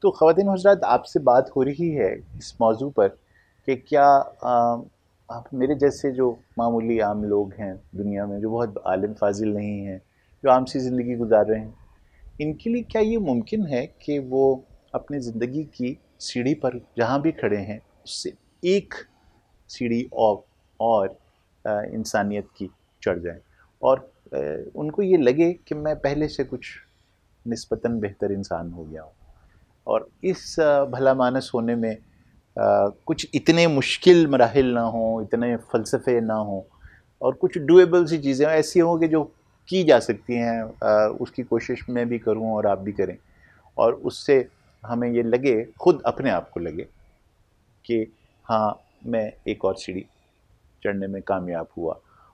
تو خواتین و حضرات، آپ سے بات ہو رہی ہے اس موضوع پر کہ کیا آپ میرے جیسے جو معمولی عام لوگ ہیں دنیا میں، جو بہت عالم فاضل نہیں ہیں، جو عام سی زندگی گزار رہے ہیں، ان کے لیے کیا یہ ممکن ہے کہ وہ اپنی زندگی کی سیڑھی پر جہاں بھی کھڑے ہیں اس سے ایک سیڑھی اور انسانیت کی چڑھ جائیں، اور ان کو یہ لگے کہ میں پہلے سے کچھ نسبتاً بہتر انسان ہو گیا ہوں، اور اس بھلا مانس ہونے میں کچھ اتنے مشکل مراحل نہ ہوں، اتنے فلسفے نہ ہوں، اور کچھ ڈویبل سی چیزیں ایسی ہوں کہ جو کی جا سکتی ہیں، اس کی کوشش میں بھی کروں اور آپ بھی کریں، اور اس سے ہمیں یہ لگے، خود اپنے آپ کو لگے کہ ہاں میں ایک اور سیڑھی چڑھنے میں کامیاب ہوا،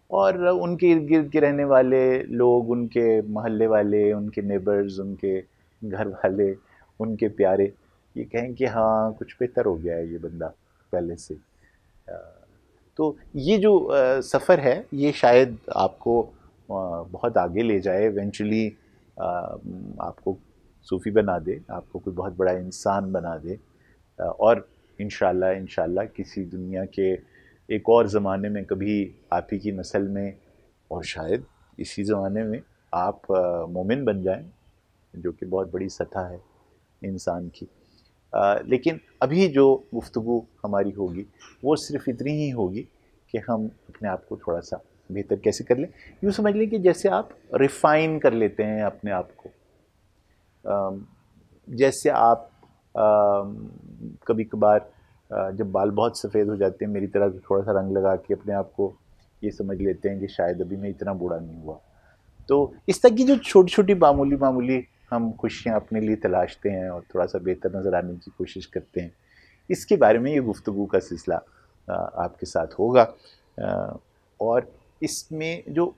اور ان کے ارد گرد کے رہنے والے لوگ، ان کے محلے والے، ان کے نیبرز، ان کے گھر والے، ان کے پیارے یہ کہیں کہ ہاں کچھ بہتر ہو گیا ہے یہ بندہ پہلے سے۔ تو یہ جو سفر ہے یہ شاید آپ کو بہت آگے لے جائے، ایونچولی آپ کو صوفی بنا دے، آپ کو کوئی بہت بڑا انسان بنا دے، اور انشاءاللہ کسی دنیا کے ایک اور زمانے میں کبھی آپ ہی کی نسل میں، اور شاید اسی زمانے میں آپ مومن بن جائیں، جو کہ بہت بڑی سطح ہے انسان کی۔ لیکن ابھی جو گفتگو ہماری ہوگی وہ صرف اتنی ہی ہوگی کہ ہم اپنے آپ کو تھوڑا سا بہتر کیسے کر لیں۔ یوں سمجھ لیں کہ جیسے آپ ریفائن کر لیتے ہیں اپنے آپ کو، جیسے آپ کبھی کبھار جب بال بہت سفید ہو جاتے ہیں، میری طرح تھوڑا سا رنگ لگا کے اپنے آپ کو یہ سمجھ لیتے ہیں کہ شاید ابھی میں اتنا بوڑھا نہیں ہوا۔ تو اس طرح کی جو چھوٹی چھوٹی معمولی ہم خوشیاں اپنے لیے تلاشتے ہیں اور تھوڑا سا بہتر نظر آنے کی کوشش کرتے ہیں، اس کے بارے میں یہ گفتگو کا سلسلہ آپ کے ساتھ ہوگا، اور اس میں جو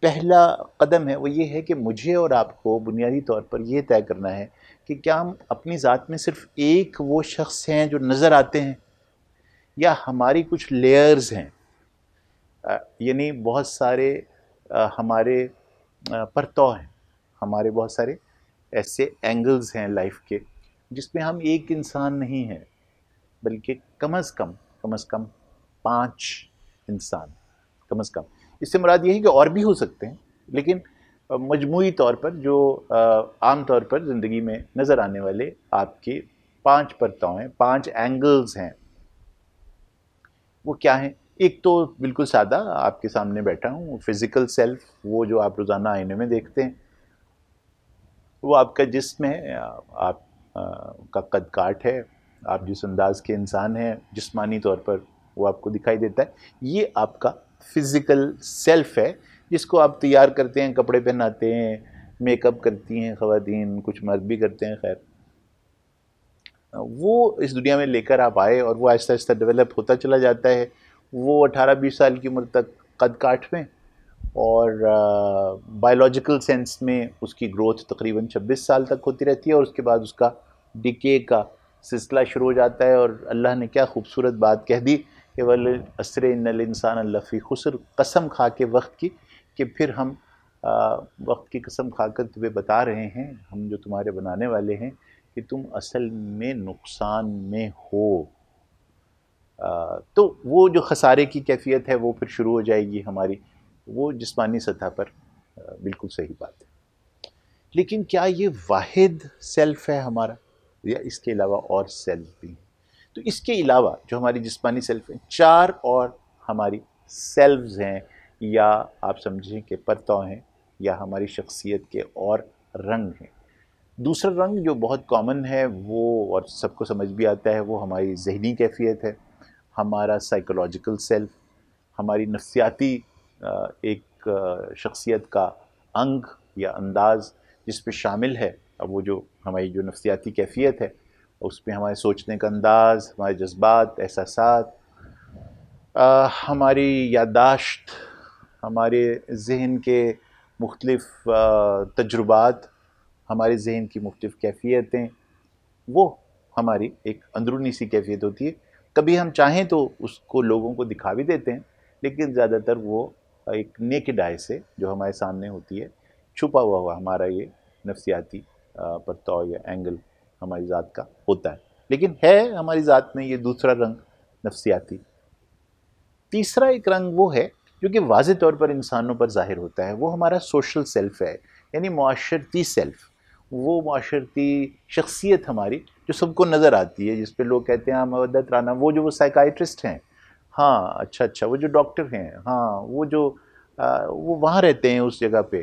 پہلا قدم ہے وہ یہ ہے کہ مجھے اور آپ کو بنیادی طور پر یہ طے کرنا ہے کہ کیا ہم اپنی ذات میں صرف ایک وہ شخص ہیں جو نظر آتے ہیں، یا ہماری کچھ لیئرز ہیں، یعنی بہت سارے ہمارے پرتو ہیں، ہمارے بہت سارے ایسے اینگلز ہیں لائف کے جس میں ہم ایک انسان نہیں ہیں، بلکہ کم از کم 5 انسان، کم از کم۔ اس سے مراد یہ ہے کہ اور بھی ہو سکتے ہیں، لیکن مجموعی طور پر جو عام طور پر زندگی میں نظر آنے والے آپ کے 5 پرتو ہیں، 5 اینگلز ہیں، وہ کیا ہیں؟ ایک تو بالکل سادہ آپ کے سامنے بیٹھا ہوں، فزیکل سیلف، وہ جو آپ روزانہ آئینے میں دیکھتے ہیں، وہ آپ کا جسم ہے، آپ کا قد کاٹ ہے، آپ جس انداز کے انسان ہیں جسمانی طور پر وہ آپ کو دکھائی دیتا ہے، یہ آپ کا فزیکل سیلف ہے، جس کو آپ تیار کرتے ہیں، کپڑے پہناتے ہیں، میک اپ کرتی ہیں خواتین، کچھ مرد بھی کرتے ہیں، خیر وہ اس دنیا میں لے کر آپ آئے، اور وہ آہستہ آہستہ ڈیولپ ہوتا چلا جاتا ہے، وہ 18-20 سال کی عمر تک قد کاٹ میں، اور بائیولوجیکل سینس میں اس کی گروتھ تقریباً 26 سال تک ہوتی رہتی ہے، اور اس کے بعد اس کا ڈکے کا سلسلہ شروع ہو جاتا ہے، اور اللہ نے کیا خوبصورت بات کہہ دی کہ وَالْعَصْرِ إِنَّ الْإِنسَانَ لَفِي خُسْرٍ، قسم کھا کے وقت کی، کہ پھر ہم وقت کی قسم کھا کر تمہیں بتا رہے ہیں، ہم جو تمہارے بنانے والے ہیں، کہ تم اصل میں نقصان میں ہو۔ تو وہ جو خسارے کی کیفیت ہے وہ پھر شروع ہو جائے گی ہماری، وہ جسمانی سطح پر بالکل صحیح بات ہے۔ لیکن کیا یہ واحد سیلف ہے ہمارا، یا اس کے علاوہ اور سیلف بھی ہیں؟ تو اس کے علاوہ جو ہماری جسمانی سیلف ہیں، 4 اور ہماری سیلفز ہیں، یا آپ سمجھیں کہ پرتو ہیں، یا ہماری شخصیت کے اور رنگ ہیں۔ دوسرا رنگ جو بہت کامن ہے وہ، اور سب کو سمجھ بھی آتا ہے، وہ ہماری ذہنی کیفیت ہے، ہمارا سائیکولوجیکل سیلف، ہماری نفسیاتی ایک شخصیت کا انگ یا انداز جس پہ شامل ہے، اب وہ جو ہماری جو نفسیاتی کیفیت ہے اس پہ ہمارے سوچنے کا انداز، ہمارے جذبات، احساسات، ہماری یادداشت، ہمارے ذہن کے مختلف تجربات، ہمارے ذہن کی مختلف کیفیتیں، وہ ہماری ایک اندرونی سی کیفیت ہوتی ہے۔ کبھی ہم چاہیں تو اس کو لوگوں کو دکھا بھی دیتے ہیں، لیکن زیادہ تر وہ ایک نیکڈ آئی سے جو ہمارے سامنے ہوتی ہے، چھپا ہوا ہمارا یہ نفسیاتی پرتو یا اینگل हमारी ज़ात का होता है, लेकिन है हमारी ज़ात में ये दूसरा रंग नफ्सियाती। तीसरा एक रंग वो है जो कि वाज़े तौर पर इंसानों पर ज़ाहिर होता है, वो हमारा सोशल सेल्फ है, यानी मुआशरती सेल्फ, वो मुआशरती शख्सियत हमारी जो सबको नज़र आती है, जिस पे लोग कहते हैं हाँ मवद्दत राना, वो साइकाइट्रिस्ट हैं, हाँ अच्छा वो जो डॉक्टर हैं, हाँ वो वहाँ रहते हैं उस जगह पे,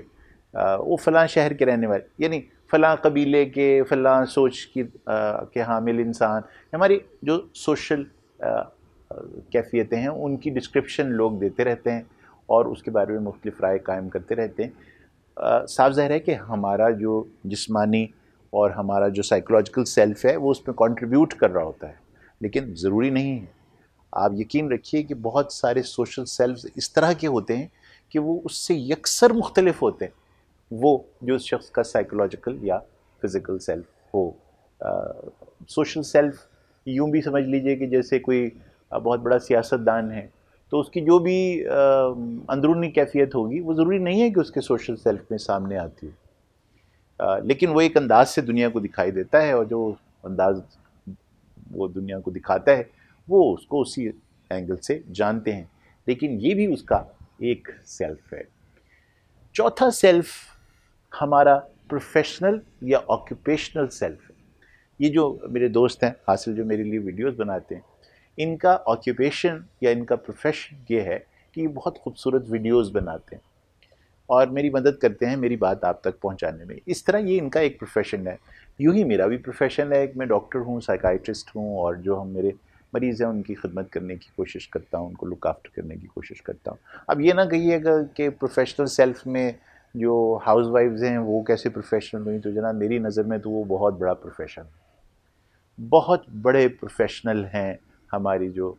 वो फ़लाँ शहर के रहने वाले, यानी फ़लाँ कबीले के फ़लाँ सोच के हामिल इंसान, हमारी जो सोशल कैफियतें हैं उनकी डिस्क्रिप्शन लोग देते रहते हैं और उसके बारे में मुख्तलिफ राय कायम करते रहते हैं। साफ ज़ाहिर है कि हमारा जो जिस्मानी और हमारा जो साइकोलॉजिकल सेल्फ है वो उसमें कंट्रीब्यूट कर रहा होता है, लेकिन ज़रूरी नहीं है। आप यकीन रखिए कि बहुत सारे सोशल सेल्फ्स इस तरह के होते हैं कि वो उससे यकसर मुख्तलिफ होते हैं, वो जो शख्स का साइकोलॉजिकल या फिज़िकल सेल्फ हो। सोशल सेल्फ यूँ भी समझ लीजिए कि जैसे कोई बहुत बड़ा सियासतदान है, तो उसकी जो भी अंदरूनी कैफियत होगी वो ज़रूरी नहीं है कि उसके सोशल सेल्फ में सामने आती हो, लेकिन वो एक अंदाज से दुनिया को दिखाई देता है, और जो अंदाज वो दुनिया को दिखाता है वो उसको उसी एंगल से जानते हैं, लेकिन ये भी उसका एक सेल्फ है। चौथा सेल्फ हमारा प्रोफेशनल या ऑक्यूपेशनल सेल्फ है। ये जो मेरे दोस्त हैं हासिल, जो मेरे लिए वीडियोस बनाते हैं, इनका ऑक्यूपेशन या इनका प्रोफेशन ये है कि ये बहुत खूबसूरत वीडियोस बनाते हैं और मेरी मदद करते हैं मेरी बात आप तक पहुंचाने में। इस तरह ये इनका एक प्रोफेशन है। यूँ ही मेरा भी प्रोफेशन है, मैं डॉक्टर हूँ, साइकाइट्रिस्ट हूँ, और जो हम मेरे मरीज़ हैं उनकी खिदमत करने की कोशिश करता हूँ, उनको लुक आफ्टर करने की कोशिश करता हूँ। अब ये ना कहिएगा कि प्रोफेशनल सेल्फ में जो हाउस वाइफ्स हैं वो कैसे प्रोफेशनल हुई, तो जनाब मेरी नज़र में तो वो बहुत बड़ा प्रोफेशन है। बहुत बड़े प्रोफेशनल हैं हमारी जो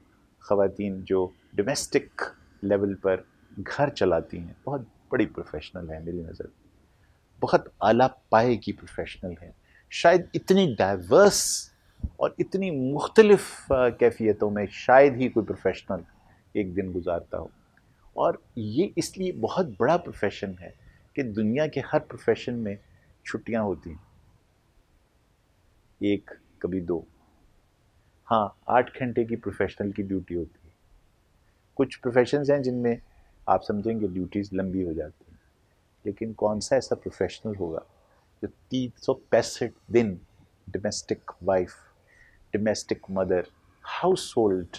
ख़वातीन जो डोमेस्टिक लेवल पर घर चलाती हैं, बहुत बड़ी प्रोफेशनल है मेरी नज़र में, बहुत आला पाए की प्रोफेशनल है। शायद इतनी डाइवर्स और इतनी मुख्तलिफ कैफियतों में शायद ही कोई प्रोफेशनल एक दिन गुजारता हो, और ये इसलिए बहुत बड़ा प्रोफेशन है कि दुनिया के हर प्रोफेशन में छुट्टियां होती हैं, एक कभी दो, हाँ 8 घंटे की प्रोफेशनल की ड्यूटी होती है। कुछ प्रोफेशंस हैं जिनमें आप समझेंगे ड्यूटीज़ लंबी हो जाती हैं, लेकिन कौन सा ऐसा प्रोफेशनल होगा जो 365 दिन domestic wife, domestic mother, house hold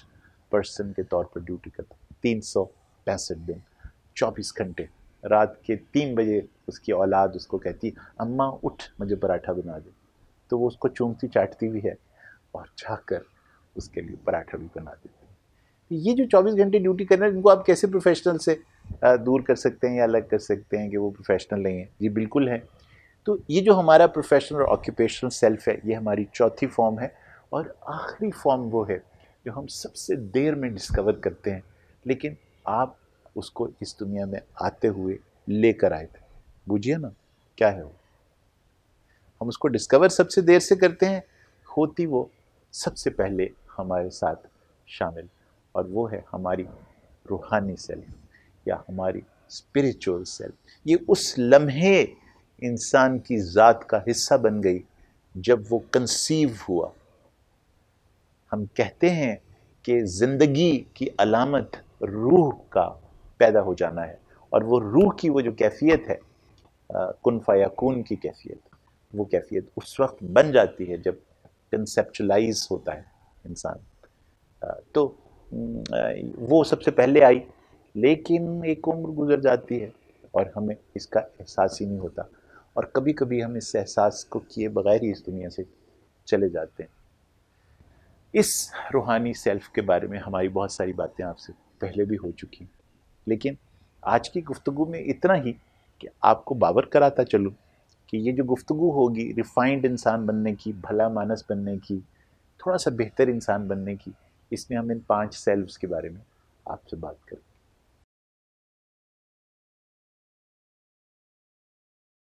person के तौर पर ड्यूटी करता है। 365 दिन, 24 घंटे, रात के 3 बजे उसकी औलाद उसको कहती अम्मा उठ मुझे पराठा बना दे, तो वो उसको चूमती चाटती भी है और जाकर उसके लिए पराठा भी बना देती है। ये जो 24 घंटे ड्यूटी करना है, इनको आप कैसे प्रोफेशनल से दूर कर सकते हैं या अलग कर सकते हैं कि वो प्रोफेशनल नहीं है? जी बिल्कुल है। तो ये जो हमारा प्रोफेशनल और ऑक्यूपेशनल सेल्फ है, ये हमारी चौथी फॉर्म है, और आखिरी फॉर्म वो है जो हम सबसे देर में डिस्कवर करते हैं, लेकिन आप उसको इस दुनिया में आते हुए लेकर आए थे। बूझिए ना क्या है वो। हम उसको डिस्कवर सबसे देर से करते हैं, होती वो सबसे पहले हमारे साथ शामिल, और वो है हमारी रूहानी सेल्फ या हमारी स्पिरिचुअल सेल्फ। ये उस लम्हे इंसान की ज़ात का हिस्सा बन गई जब वो कंसीव हुआ। हम कहते हैं कि ज़िंदगी की अलामत रूह का पैदा हो जाना है, और वो रूह की वो जो कैफियत है, कुन फयाकून की कैफियत, वो कैफियत उस वक्त बन जाती है जब कंसेप्चुलाइज होता है इंसान। तो वो सबसे पहले आई, लेकिन एक उम्र गुजर जाती है और हमें इसका एहसास ही नहीं होता, और कभी कभी हम इस एहसास को किए बगैर ही इस दुनिया से चले जाते हैं। इस रूहानी सेल्फ के बारे में हमारी बहुत सारी बातें आपसे पहले भी हो चुकी हैं, लेकिन आज की गुफ्तगू में इतना ही कि आपको बावर कराता चलूँ कि ये जो गुफ्तगू होगी रिफाइंड इंसान बनने की, भला मानस बनने की, थोड़ा सा बेहतर इंसान बनने की, इसमें हम इन 5 सेल्फ्स के बारे में आपसे बात करें।